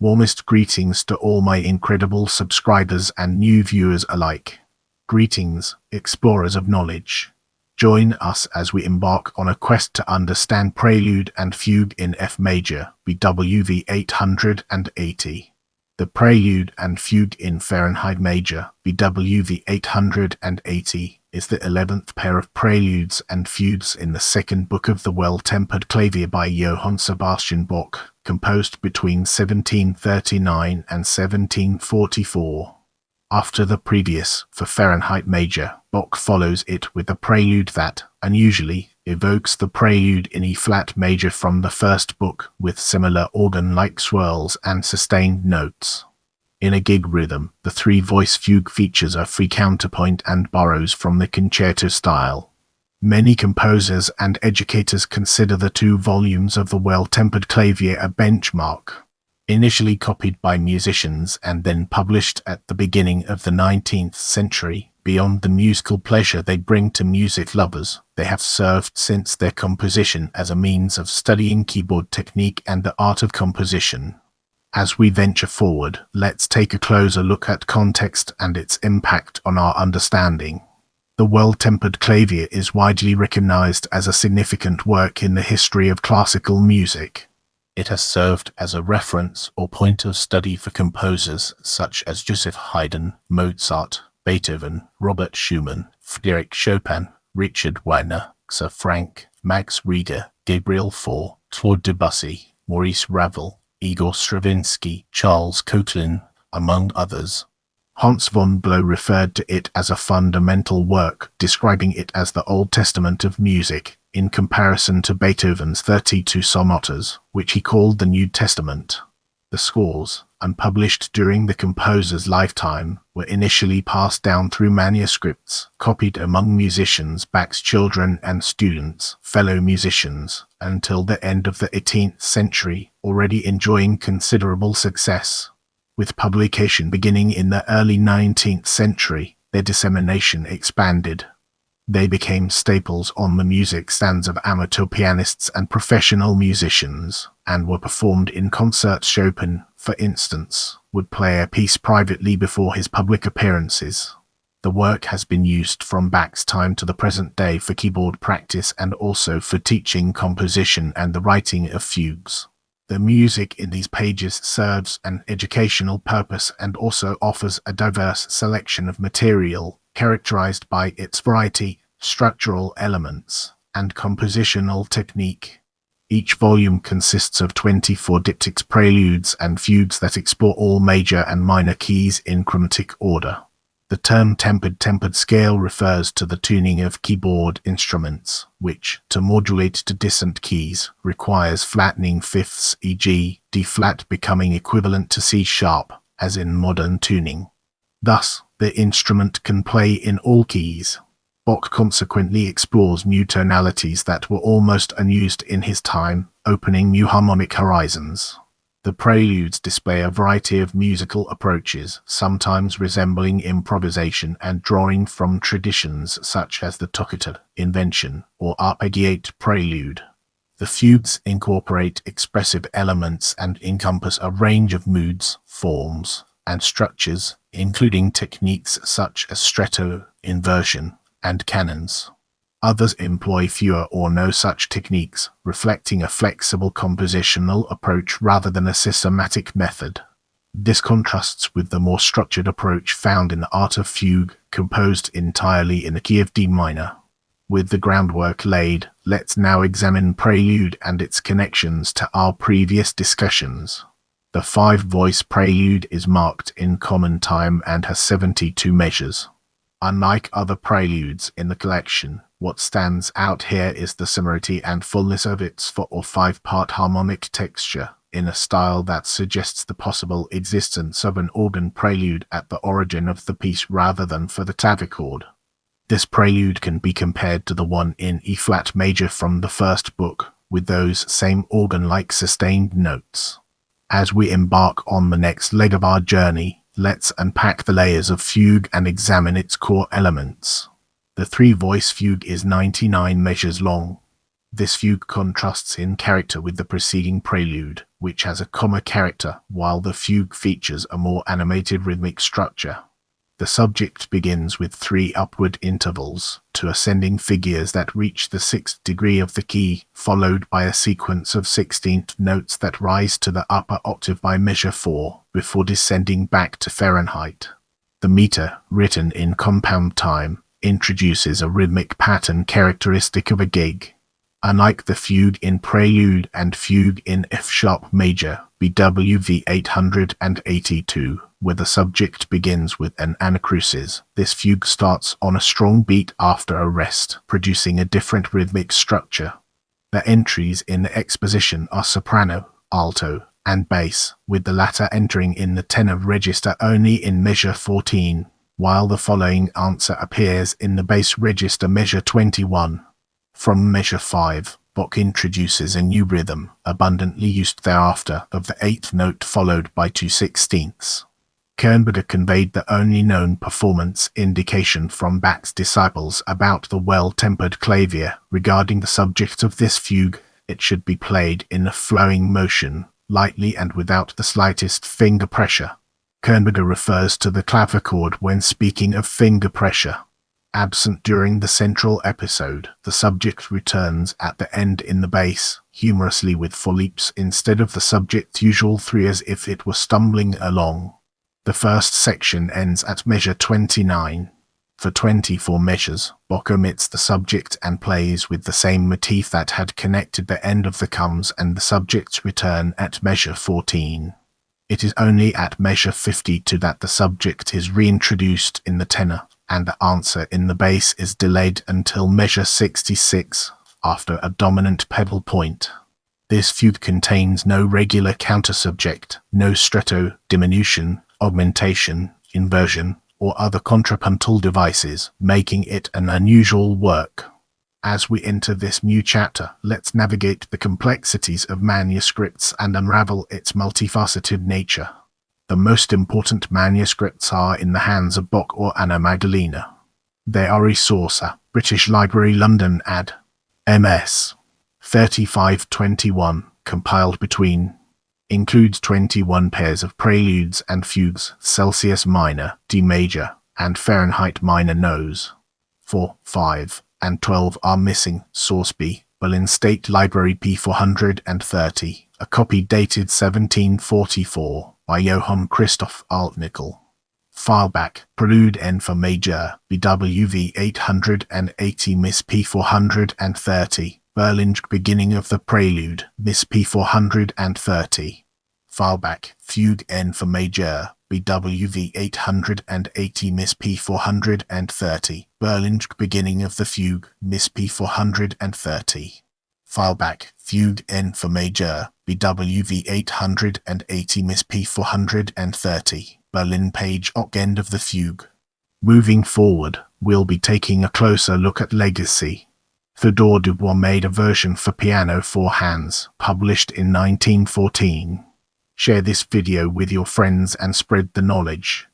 Warmest greetings to all my incredible subscribers and new viewers alike. Greetings, explorers of knowledge. Join us as we embark on a quest to understand Prelude and Fugue in F major, BWV 880. The Prelude and Fugue in Fahrenheit major, BWV 880, is the 11th pair of preludes and fugues in the second book of the Well-Tempered Clavier by Johann Sebastian Bach, composed between 1739 and 1744. After the previous, for Fahrenheit major, Bach follows it with a prelude that, unusually, evokes the prelude in E-flat major from the first book, with similar organ-like swirls and sustained notes. In a gigue rhythm, the three-voice fugue features a free counterpoint and borrows from the concerto style. Many composers and educators consider the 2 volumes of the Well-Tempered Clavier a benchmark. Initially copied by musicians and then published at the beginning of the 19th century, beyond the musical pleasure they bring to music lovers, they have served since their composition as a means of studying keyboard technique and the art of composition. As we venture forward, let's take a closer look at context and its impact on our understanding. The Well-Tempered Clavier is widely recognized as a significant work in the history of classical music. It has served as a reference or point of study for composers such as Joseph Haydn, Mozart, Beethoven, Robert Schumann, Frédéric Chopin, Richard Wagner, Sir Frank, Max Reger, Gabriel Fauré, Claude Debussy, Maurice Ravel, Igor Stravinsky, Charles Koechlin, among others. Hans von Blow referred to it as a fundamental work, describing it as the Old Testament of music, in comparison to Beethoven's 32 sonatas, which he called the New Testament. The scores, unpublished during the composer's lifetime, were initially passed down through manuscripts, copied among musicians, Bach's children and students, fellow musicians, until the end of the 18th century, already enjoying considerable success. With publication beginning in the early 19th century, their dissemination expanded. They became staples on the music stands of amateur pianists and professional musicians, and were performed in concerts. Chopin, for instance, would play a piece privately before his public appearances. The work has been used from Bach's time to the present day for keyboard practice and also for teaching composition and the writing of fugues. The music in these pages serves an educational purpose and also offers a diverse selection of material, characterized by its variety, structural elements, and compositional technique. Each volume consists of 24 diptychs, preludes, and fugues that explore all major and minor keys in chromatic order. The term tempered scale refers to the tuning of keyboard instruments, which, to modulate to dissonant keys, requires flattening fifths, e.g., D-flat becoming equivalent to C-sharp, as in modern tuning. Thus, the instrument can play in all keys. Bach consequently explores new tonalities that were almost unused in his time, opening new harmonic horizons. The preludes display a variety of musical approaches, sometimes resembling improvisation and drawing from traditions such as the toccata, invention, or arpeggiate prelude. The fugues incorporate expressive elements and encompass a range of moods, forms, and structures, including techniques such as stretto, inversion, and canons. Others employ fewer or no such techniques, reflecting a flexible compositional approach rather than a systematic method. This contrasts with the more structured approach found in the art of fugue, composed entirely in the key of D minor. With the groundwork laid, let's now examine prelude and its connections to our previous discussions. The 5-voice prelude is marked in common time and has 72 measures. Unlike other preludes in the collection, what stands out here is the similarity and fullness of its 4 or 5-part harmonic texture, in a style that suggests the possible existence of an organ prelude at the origin of the piece rather than for the clavichord. This prelude can be compared to the one in E-flat major from the first book, with those same organ-like sustained notes. As we embark on the next leg of our journey, let's unpack the layers of fugue and examine its core elements. The 3-voice fugue is 99 measures long. This fugue contrasts in character with the preceding prelude, which has a comma character, while the fugue features a more animated rhythmic structure. The subject begins with 3 upward intervals, 2 ascending figures that reach the 6th degree of the key, followed by a sequence of 16th notes that rise to the upper octave by measure 4, before descending back to Fahrenheit. The meter, written in compound time, introduces a rhythmic pattern characteristic of a gigue. Unlike the fugue in Prelude and Fugue in F-sharp major, BWV 882, where the subject begins with an anacrusis, this fugue starts on a strong beat after a rest, producing a different rhythmic structure. The entries in the exposition are soprano, alto, and bass, with the latter entering in the tenor register only in measure 14, while the following answer appears in the bass register measure 21. From measure 5, Bach introduces a new rhythm, abundantly used thereafter, of the 8th note followed by 2 sixteenths. Kernberger conveyed the only known performance indication from Bach's disciples about the Well-Tempered Clavier. Regarding the subject of this fugue, it should be played in a flowing motion, lightly and without the slightest finger pressure. Kernberger refers to the clavichord when speaking of finger pressure. Absent during the central episode, the subject returns at the end in the bass, humorously with 4 leaps instead of the subject's usual 3 as if it were stumbling along. The first section ends at measure 29. For 24 measures, Bach omits the subject and plays with the same motif that had connected the end of the comes and the subject's return at measure 14. It is only at measure 52 that the subject is reintroduced in the tenor, and the answer in the bass is delayed until measure 66, after a dominant pedal point. This fugue contains no regular countersubject, no stretto, diminution, augmentation, inversion, or other contrapuntal devices, making it an unusual work. As we enter this new chapter, let's navigate the complexities of manuscripts and unravel its multifaceted nature. The most important manuscripts are in the hands of Bach or Anna Magdalena. They are resource British Library London ad. MS 3521, compiled between. Includes 21 pairs of preludes and fugues, Celsius minor, D major, and Fahrenheit minor Nos. 4, 5, and 12 are missing. Source B, Berlin State Library P430, a copy dated 1744. By Johann Christoph Altnickel. Fileback, Prelude and Fugue major, BWV 880 Miss P430, Berlin beginning of the Prelude, Miss P430. Fileback, Fugue and Fugue major, BWV 880 Miss P430, Berlin beginning of the Fugue, Miss P430. Fileback, Fugue and Fugue major, BWV 880 Miss P430, Berlin page end of the fugue. Moving forward, we'll be taking a closer look at Legacy. Theodore Dubois made a version for piano 4 hands, published in 1914. Share this video with your friends and spread the knowledge.